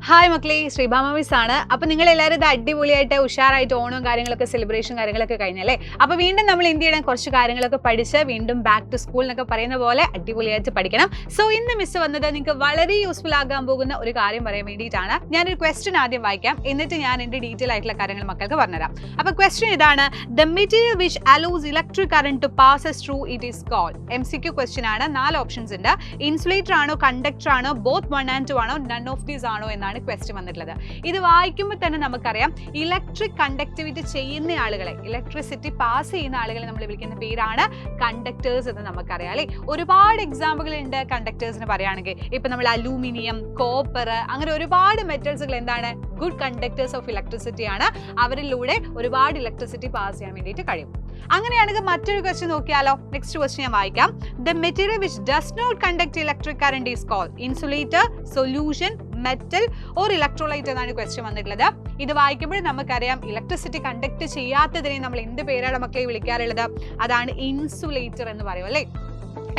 Hi മക്കളെ, Sreebhama miss ആണ്. അപ്പോൾ നിങ്ങൾ എല്ലാവരും ഇത് അടിപൊളിയായിട്ട് ഉഷാറായിട്ട് ഓണവും കാര്യങ്ങളൊക്കെ സെലിബ്രേഷൻ കാര്യങ്ങളൊക്കെ കഴിഞ്ഞല്ലേ. അപ്പോൾ വീണ്ടും നമ്മൾ എന്ത് ചെയ്യണം, കുറച്ച് കാര്യങ്ങളൊക്കെ പഠിച്ച് വീണ്ടും ബാക്ക് ടു സ്കൂൾ എന്നൊക്കെ പറയുന്ന പോലെ അടിപൊളിയായിട്ട് പഠിക്കണം. സോ ഇന്ന് മിസ് വന്നത് നിങ്ങൾക്ക് വളരെ യൂസ്ഫുൾ ആകാൻ പോകുന്ന ഒരു കാര്യം പറയാൻ വേണ്ടിയിട്ടാണ്. ഞാനൊരു ക്വസ്റ്റ്യൻ ആദ്യം വായിക്കാം, എന്നിട്ട് ഞാൻ എൻ്റെ ഡീറ്റെയിൽ ആയിട്ടുള്ള കാര്യങ്ങൾ മക്കൾക്ക് പറഞ്ഞുതരാം. അപ്പോൾ ക്വസ്റ്റ്യൻ ഇതാണ്: the material which allows electric current to passes through it is called. MCQ question ആണ്. 4 ഓപ്ഷൻസ് ഉണ്ട്. ഇൻസുലേറ്റർ ആണോ, കണ്ടക്ടർ ആണോ, ബോത്ത് 1 and 2 ആണോ, നൺ ഓഫ് ദീസ് ആണോ എന്നാണ് ക്വസ്റ്റ്യൻ വന്നിട്ടുള്ളത്. ഇത് വായിക്കുമ്പോൾ തന്നെ നമുക്കറിയാം, ഇലക്ട്രിക് കണ്ടക്ടിവിറ്റി ചെയ്യുന്ന ആളുകളെ, ഇലക്ട്രിസിറ്റി പാസ് ചെയ്യുന്ന ആളുകളെ നമ്മൾ വിളിക്കുന്ന പേരാണ് കണ്ടക്ടേഴ്സ് എന്ന് നമുക്കറിയാം അല്ലേ. ഒരുപാട് എക്സാമ്പിൾ ഉണ്ട് കണ്ടക്ടേഴ്സിന് പറയുകയാണെങ്കിൽ. ഇപ്പൊ നമ്മൾ അലൂമിനിയം, കോപ്പർ, അങ്ങനെ ഒരുപാട് മെറ്റൽസുകൾ എന്താണ്, ഗുഡ് കണ്ടക്ടേഴ്സ് ഓഫ് ഇലക്ട്രിസിറ്റി ആണ്. അവരിലൂടെ ഒരുപാട് ഇലക്ട്രിസിറ്റി പാസ് ചെയ്യാൻ വേണ്ടിയിട്ട് കഴിയും. അങ്ങനെയാണെങ്കിൽ മറ്റൊരു ക്വസ്റ്റ്യൻ നോക്കിയാലോ. നെക്സ്റ്റ് ക്വസ്റ്റ്യൻ ഞാൻ വായിക്കാം. The material which does not conduct electric current is called insulator, solution, metal or electrolyte എന്നാണ് ക്വസ്റ്റ്യൻ വന്നിട്ടുള്ളത്. ഇത് വായിക്കുമ്പോൾ നമുക്കറിയാം, ഇലക്ട്രിസിറ്റി കണ്ടക്ട് ചെയ്യാത്തതിനെ നമ്മൾ എന്ത് പേരാണ് മക്കളെ വിളിക്കാറുള്ളത്? അതാണ് ഇൻസുലേറ്റർ എന്ന് പറയും അല്ലേ.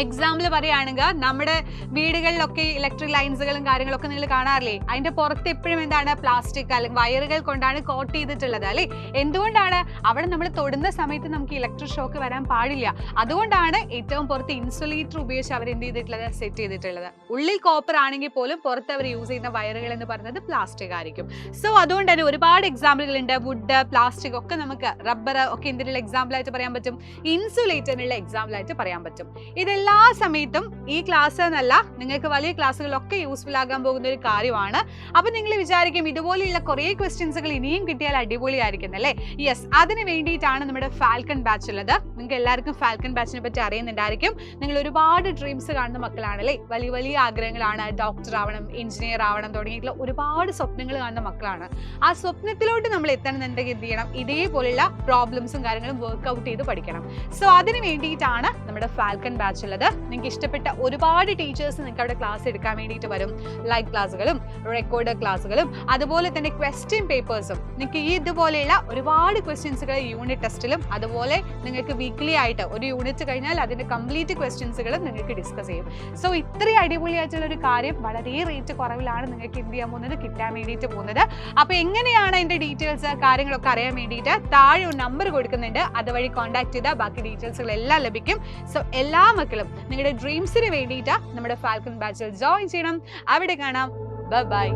എക്സാമ്പിൾ പറയുകയാണെങ്കിൽ, നമ്മുടെ വീടുകളിലൊക്കെ ഇലക്ട്രിക് ലൈൻസുകളും കാര്യങ്ങളൊക്കെ നിങ്ങൾ കാണാറില്ലേ, അതിന്റെ പുറത്ത് എപ്പോഴും എന്താണ്, പ്ലാസ്റ്റിക് അല്ലെങ്കിൽ വയറുകൾ കൊണ്ടാണ് കോട്ട് ചെയ്തിട്ടുള്ളത് അല്ലേ. എന്തുകൊണ്ടാണ്? അവിടെ നമ്മൾ തൊടുന്ന സമയത്ത് നമുക്ക് ഇലക്ട്രിക് ഷോക്ക് വരാൻ പാടില്ല. അതുകൊണ്ടാണ് ഏറ്റവും പുറത്ത് ഇൻസുലേറ്റർ ഉപയോഗിച്ച് അവർ എന്ത് ചെയ്തിട്ടുള്ളത്, സെറ്റ് ചെയ്തിട്ടുള്ളത്. ഉള്ളിൽ കോപ്പർ ആണെങ്കിൽ പോലും പുറത്ത് അവർ യൂസ് ചെയ്യുന്ന വയറുകൾ എന്ന് പറയുന്നത് പ്ലാസ്റ്റിക് ആയിരിക്കും. സോ അതുകൊണ്ട് തന്നെ ഒരുപാട് എക്സാമ്പിളുകൾ ഉണ്ട്. വുഡ്, പ്ലാസ്റ്റിക് ഒക്കെ, നമുക്ക് റബ്ബർ ഒക്കെ എന്തിനുള്ള എക്സാമ്പിൾ ആയിട്ട് പറയാൻ പറ്റും, ഇൻസുലേറ്ററിനുള്ള എക്സാമ്പിൾ ആയിട്ട് പറയാൻ പറ്റും. ഇതെല്ലാ സമയത്തും ഈ ക്ലാസ് എന്നല്ല, നിങ്ങൾക്ക് വലിയ ക്ലാസ്സുകളിലൊക്കെ യൂസ്ഫുൾ ആകാൻ പോകുന്ന ഒരു കാര്യമാണ്. അപ്പൊ നിങ്ങൾ വിചാരിക്കും, ഇതുപോലെയുള്ള കുറേ ക്വസ്റ്റ്യൻസുകൾ ഇനിയും കിട്ടിയാൽ അടിപൊളിയായിരിക്കും അല്ലേ. യെസ്, അതിന് വേണ്ടിയിട്ടാണ് നമ്മുടെ ഫാൽക്കൺ ബാച്ച് ഉള്ളത്. നിങ്ങൾക്ക് എല്ലാവർക്കും ഫാൽക്കൺ ബാച്ചിനെ പറ്റി അറിയുന്നുണ്ടായിരിക്കും. നിങ്ങൾ ഒരുപാട് ഡ്രീംസ് കാണുന്ന മക്കളാണല്ലേ, വലിയ വലിയ ആഗ്രഹങ്ങളാണ്. ഡോക്ടർ ആവണം, എഞ്ചിനീയർ ആവണം തുടങ്ങിയിട്ടുള്ള ഒരുപാട് സ്വപ്നങ്ങൾ കാണുന്ന മക്കളാണ്. ആ സ്വപ്നത്തിലോട്ട് നമ്മൾ എത്തണമെന്നുണ്ടെങ്കിൽ എന്ത് ചെയ്യണം, ഇതേപോലെയുള്ള പ്രോബ്ലംസും കാര്യങ്ങളും വർക്ക്ഔട്ട് ചെയ്ത് പഠിക്കണം. സോ അതിന് വേണ്ടിയിട്ടാണ് നമ്മുടെ ഫാൽക്കൺ ബാച്ച് ഉള്ളത്. നിങ്ങൾക്ക് ഇഷ്ടപ്പെട്ട ഒരുപാട് ടീച്ചേഴ്സ് നിങ്ങൾക്ക് അവിടെ ക്ലാസ് എടുക്കാൻ വേണ്ടിയിട്ട് വരും. ലൈവ് ക്ലാസ്സുകളും റെക്കോർഡ് ക്ലാസ്സുകളും അതുപോലെ തന്നെ ക്വസ്റ്റ്യൻ പേപ്പേഴ്സും. നിങ്ങൾക്ക് ഈ ഇതുപോലെയുള്ള ഒരുപാട് ക്വസ്റ്റ്യൻസുകൾ യൂണിറ്റ് ടെസ്റ്റിലും അതുപോലെ നിങ്ങൾക്ക് വീക്ക്ലി ആയിട്ട് ഒരു യൂണിറ്റ് കഴിഞ്ഞാൽ അതിന്റെ കംപ്ലീറ്റ് ക്വസ്റ്റ്യൻസുകളും നിങ്ങൾക്ക് ഡിസ്കസ് ചെയ്യും. സോ ഇത്രയും അടിപൊളിയായിട്ടുള്ള ഒരു കാര്യം വളരെ റേറ്റ് കുറവിലാണ് നിങ്ങൾക്ക് എന്ത് ചെയ്യാൻ പോകുന്നത്, കിട്ടാൻ വേണ്ടിയിട്ട് പോകുന്നത്. അപ്പൊ എങ്ങനെയാണ് അതിന്റെ ഡീറ്റെയിൽസ് കാര്യങ്ങളൊക്കെ അറിയാൻ വേണ്ടിയിട്ട് താഴെ ഒരു നമ്പർ കൊടുക്കുന്നുണ്ട്. അതുവഴി കോൺടാക്ട് ചെയ്താൽ ബാക്കി ഡീറ്റെയിൽസുകൾ എല്ലാം ലഭിക്കും. സോ എല്ലാ മക്കളും നിങ്ങളുടെ ഡ്രീംസിന് വേണ്ടിയിട്ട് നമ്മുടെ ഫാൽക്കൺ ബാച്ചിൽ ജോയിൻ ചെയ്യണം. അവിടെ കാണാം. Bye bye.